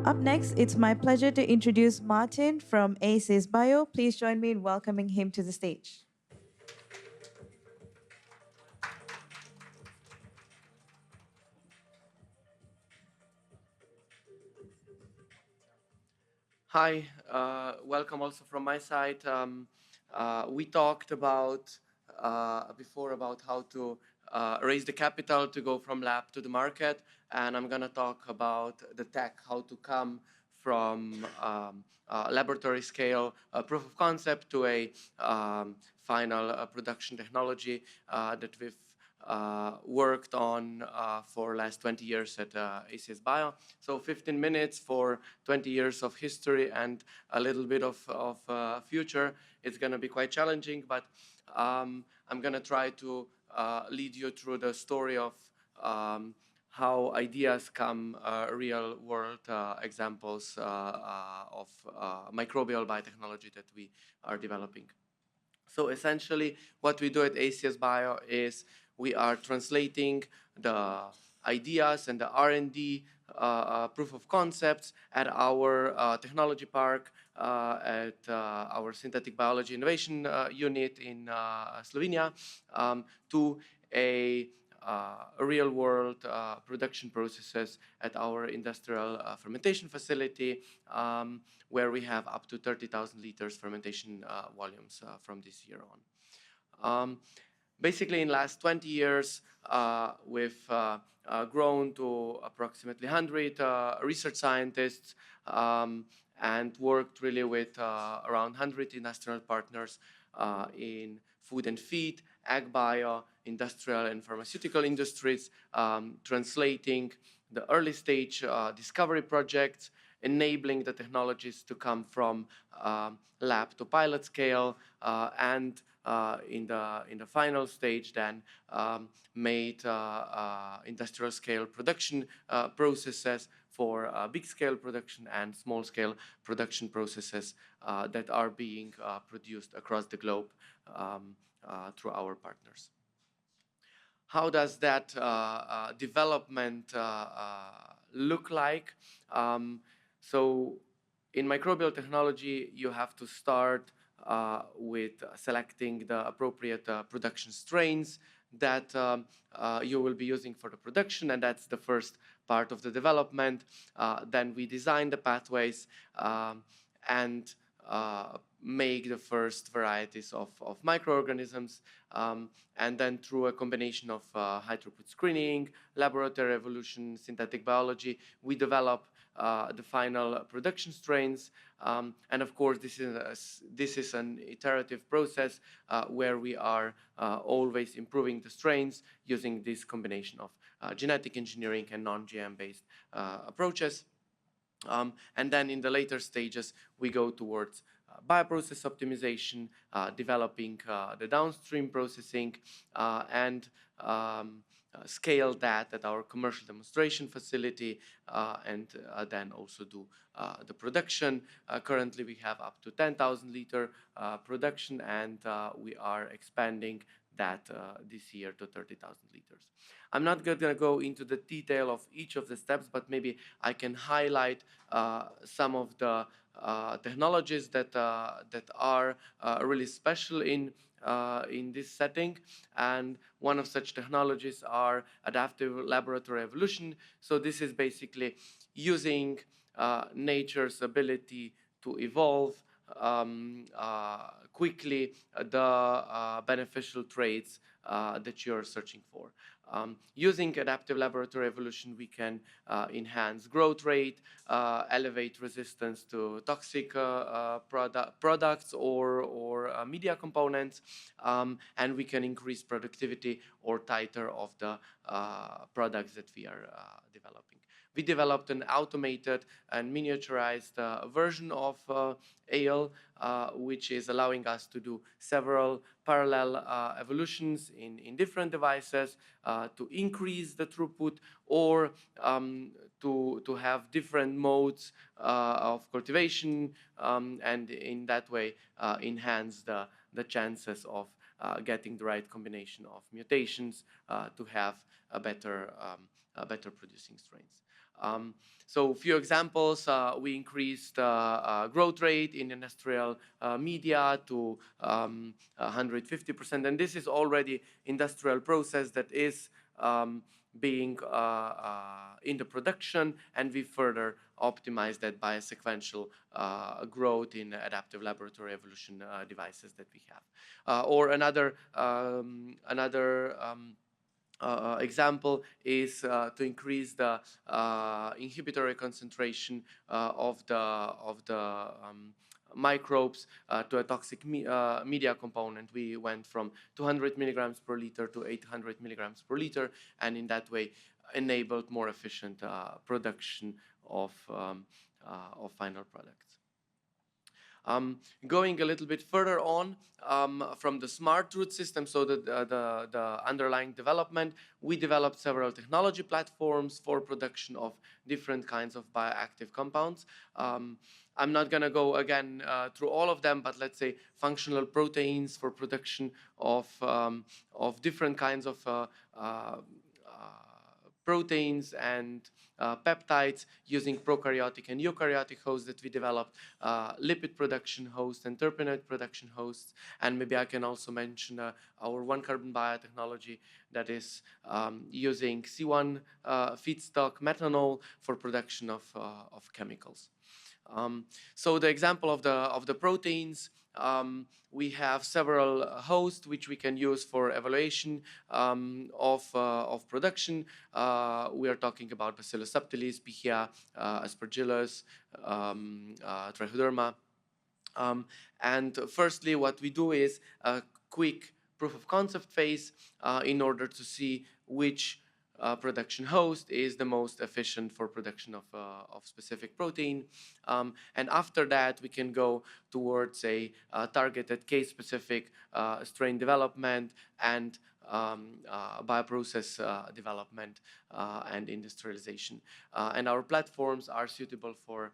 Up next, it's my pleasure to introduce Martin from Acies Bio. Please join me in welcoming him to the stage. Hi, welcome also from my side. We talked about before about how to raise the capital to go from lab to the market, and I'm gonna talk about the tech, how to come from laboratory scale proof of concept to a final production technology that we've worked on for last 20 years at Acies Bio. So 15 minutes for 20 years of history and a little bit of future. It's going to be quite challenging, but I'm going to try to lead you through the story of how ideas come real world examples of microbial biotechnology that we are developing. So essentially, what we do at Acies Bio is we are translating the ideas and the R&D proof of concepts at our technology park, at our synthetic biology innovation unit in Slovenia, to a real world production processes at our industrial fermentation facility, where we have up to 30,000 liters fermentation volumes from this year on. Basically, in the last 20 years, we've grown to approximately 100 research scientists and worked really with around 100 industrial partners in food and feed, ag bio, industrial and pharmaceutical industries, translating the early stage discovery projects, enabling the technologies to come from lab to pilot scale, and in the final stage then made industrial scale production processes for big scale production and small scale production processes that are being produced across the globe through our partners. How does that development look like? So in microbial technology, you have to start with selecting the appropriate production strains that you will be using for the production, and that's the first part of the development. Then we design the pathways and make the first varieties of microorganisms, and then through a combination of high throughput screening, laboratory evolution, synthetic biology, we develop the final production strains. And of course, this is an iterative process where we are always improving the strains using this combination of genetic engineering and non-GM based approaches. And then in the later stages, we go towards bioprocess optimization, developing the downstream processing, and scale that at our commercial demonstration facility, and then also do the production. Currently, we have up to 10,000 liter production, and we are expanding that this year to 30,000 liters. I'm not going to go into the detail of each of the steps, but maybe I can highlight some of the technologies that are really special in this setting. And one of such technologies are adaptive laboratory evolution. So this is basically using nature's ability to evolve quickly the beneficial traits that you're searching for. Using adaptive laboratory evolution, we can enhance growth rate, elevate resistance to toxic products or media components, and we can increase productivity or titer of the products that we are developing. We developed an automated and miniaturized version of ale, which is allowing us to do several parallel evolutions in different devices to increase the throughput, or to have different modes of cultivation, and in that way enhance the chances of getting the right combination of mutations to have a better producing strains. So a few examples, we increased growth rate in industrial media to 150%, and this is already industrial process that is being in the production, and we further optimize that by a sequential growth in adaptive laboratory evolution devices that we have. Or another example is to increase the inhibitory concentration of the microbes to a toxic media component. We went from 200 milligrams per liter to 800 milligrams per liter, and in that way enabled more efficient production of final products. Going a little bit further on from the SmartRoute system, so the underlying development, we developed several technology platforms for production of different kinds of bioactive compounds. I'm not going to go again through all of them, but let's say functional proteins for production of different kinds of proteins and peptides using prokaryotic and eukaryotic hosts that we developed, lipid production hosts and terpenoid production hosts, and maybe I can also mention our one-carbon biotechnology that is using C1 feedstock methanol for production of chemicals. So the example of the proteins, we have several hosts which we can use for evaluation of production. We are talking about Bacillus subtilis, Pichia, Aspergillus, Trichoderma. And firstly, what we do is a quick proof of concept phase in order to see which production host is the most efficient for production of specific protein. And after that, we can go towards a targeted case-specific strain development and bioprocess development and industrialization. And our platforms are suitable for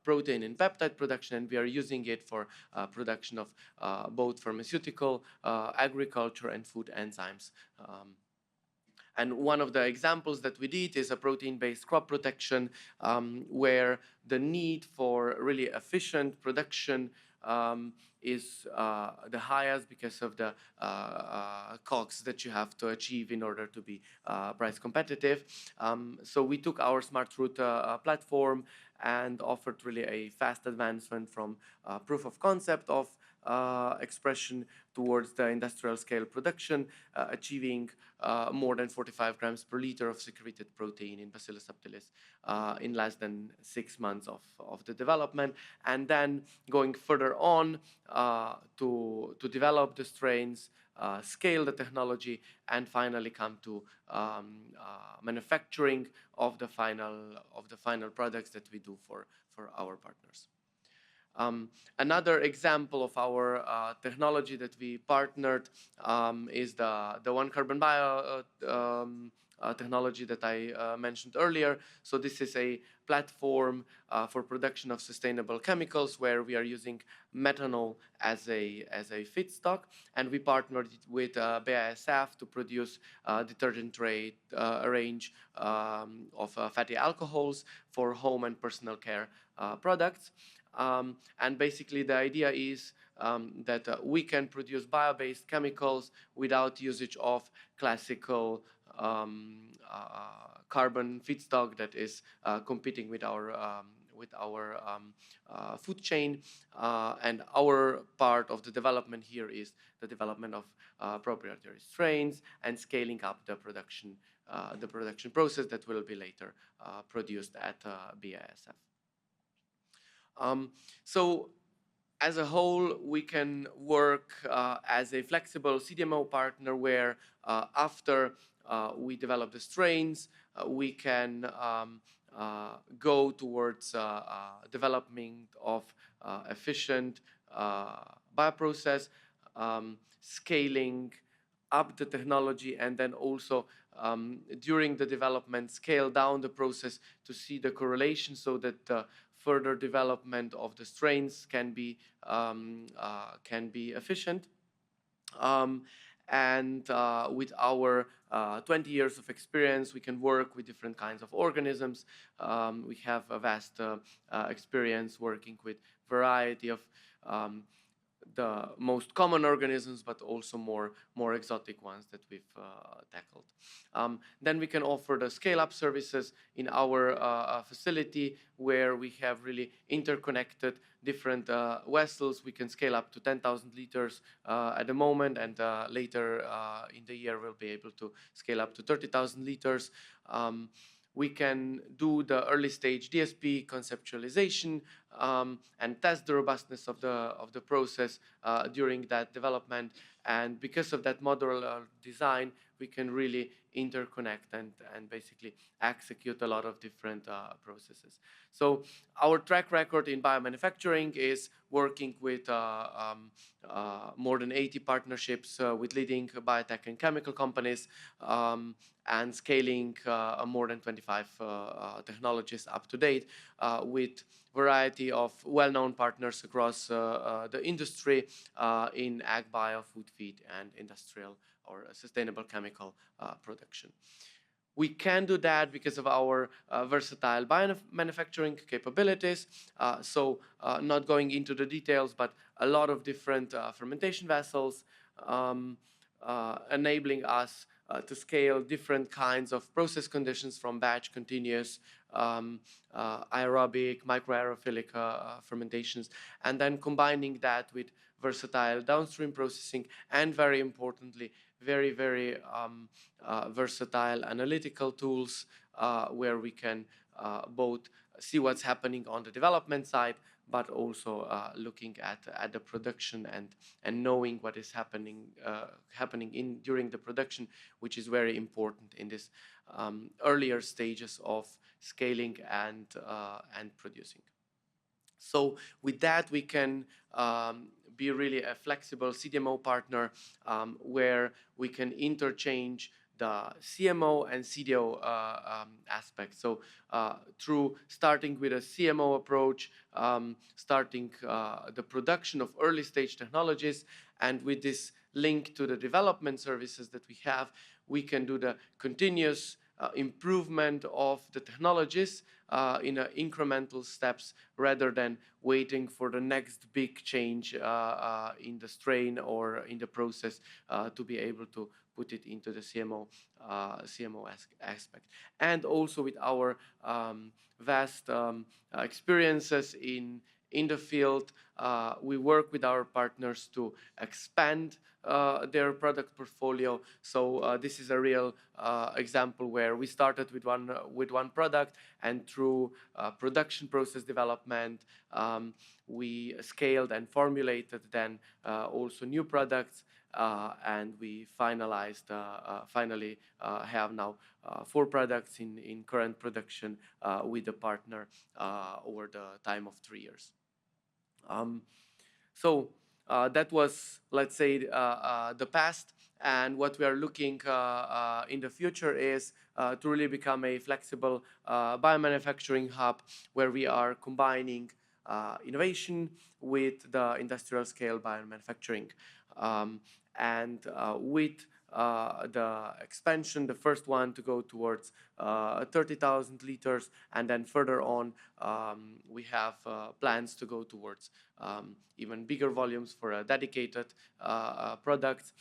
protein and peptide production, and we are using it for production of both pharmaceutical, agriculture, and food enzymes. And one of the examples that we did is a protein-based crop protection, where the need for really efficient production is the highest because of the costs that you have to achieve in order to be price competitive. So we took our SmartRoute platform and offered really a fast advancement from proof of concept of expression towards the industrial scale production, achieving more than 45 grams per liter of secreted protein in Bacillus subtilis in less than 6 months of the development, and then going further on to develop the strains, scale the technology, and finally come to manufacturing of the final products that we do for our partners. Another example of our technology that we partnered is the one-carbon bio technology that I mentioned earlier. So this is a platform for production of sustainable chemicals where we are using methanol as a feedstock, and we partnered with BASF to produce detergent range of fatty alcohols for home and personal care products. And basically the idea is that we can produce bio-based chemicals without usage of classical carbon feedstock that is competing with our food chain. And our part of the development here is the development of proprietary strains and scaling up the production process that will be later produced at BASF. So as a whole, we can work as a flexible CDMO partner where after we develop the strains, we can go towards development of efficient bioprocess, scaling up the technology, and then also during the development scale down the process to see the correlation so that further development of the strains can be efficient. And with our 20 years of experience, we can work with different kinds of organisms. We have a vast experience working with variety of the most common organisms, but also more exotic ones that we've tackled. Then we can offer the scale-up services in our facility, where we have really interconnected different vessels. We can scale up to 10,000 liters at the moment, and later in the year we'll be able to scale up to 30,000 liters. We can do the early stage DSP conceptualization and test the robustness of the process during that development. And because of that modular design, we can really interconnect and basically execute a lot of different processes. So our track record in biomanufacturing is working with more than 80 partnerships with leading biotech and chemical companies, and scaling more than 25 technologies up to date with variety of well-known partners across the industry in ag, bio, food, feed, and industrial or sustainable chemical production. We can do that because of our versatile biomanufacturing capabilities. So not going into the details, but a lot of different fermentation vessels, enabling us to scale different kinds of process conditions from batch, continuous, aerobic, microaerophilic fermentations, and then combining that with versatile downstream processing, and very importantly, very versatile analytical tools where we can both see what's happening on the development side, but also looking at the production and knowing what is happening during the production, which is very important in this earlier stages of scaling and producing. So with that, we can be really a flexible CDMO partner where we can interchange the CMO and CDO aspect. So through starting with a CMO approach, starting the production of early stage technologies, and with this link to the development services that we have, we can do the continuous improvement of the technologies in incremental steps, rather than waiting for the next big change in the strain or in the process to be able to put it into the CMO aspect. And also with our vast experiences in the field, we work with our partners to expand their product portfolio. So this is a real example where we started with one product, and through production process development, we scaled and formulated then also new products, and we finally have now 4 products in current production with a partner over the time of 3 years. So that was, let's say, the past, and what we are looking in the future is to really become a flexible biomanufacturing hub, where we are combining innovation with the industrial scale biomanufacturing. And with the expansion, the first one to go towards 30,000 liters, and then further on we have plans to go towards even bigger volumes for dedicated products.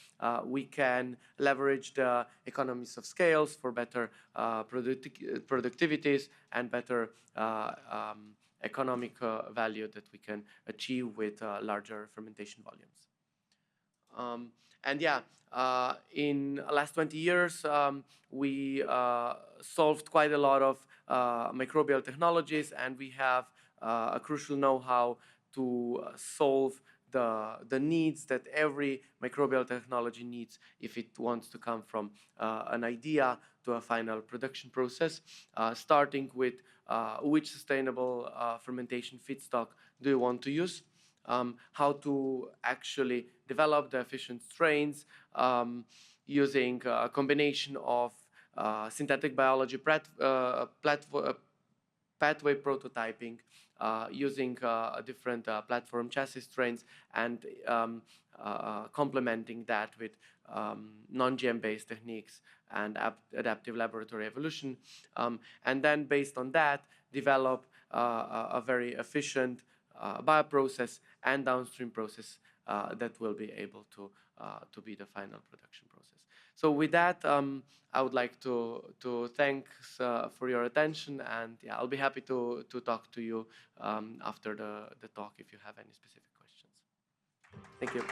We can leverage the economies of scales for better productivities and better economic value that we can achieve with larger fermentation volumes. And yeah, in the last 20 years, we solved quite a lot of microbial technologies, and we have a crucial know-how to solve the needs that every microbial technology needs if it wants to come from an idea to a final production process, starting with which sustainable fermentation feedstock do you want to use, how to actually develop the efficient strains using a combination of synthetic biology pathway prototyping using different platform chassis strains and complementing that with non-GM based techniques and adaptive laboratory evolution, and then based on that develop a very efficient bioprocess and downstream process that will be able to be the final production process. So with that, I would like to thank for your attention, and yeah, I'll be happy to talk to you after the talk if you have any specific questions. Thank you.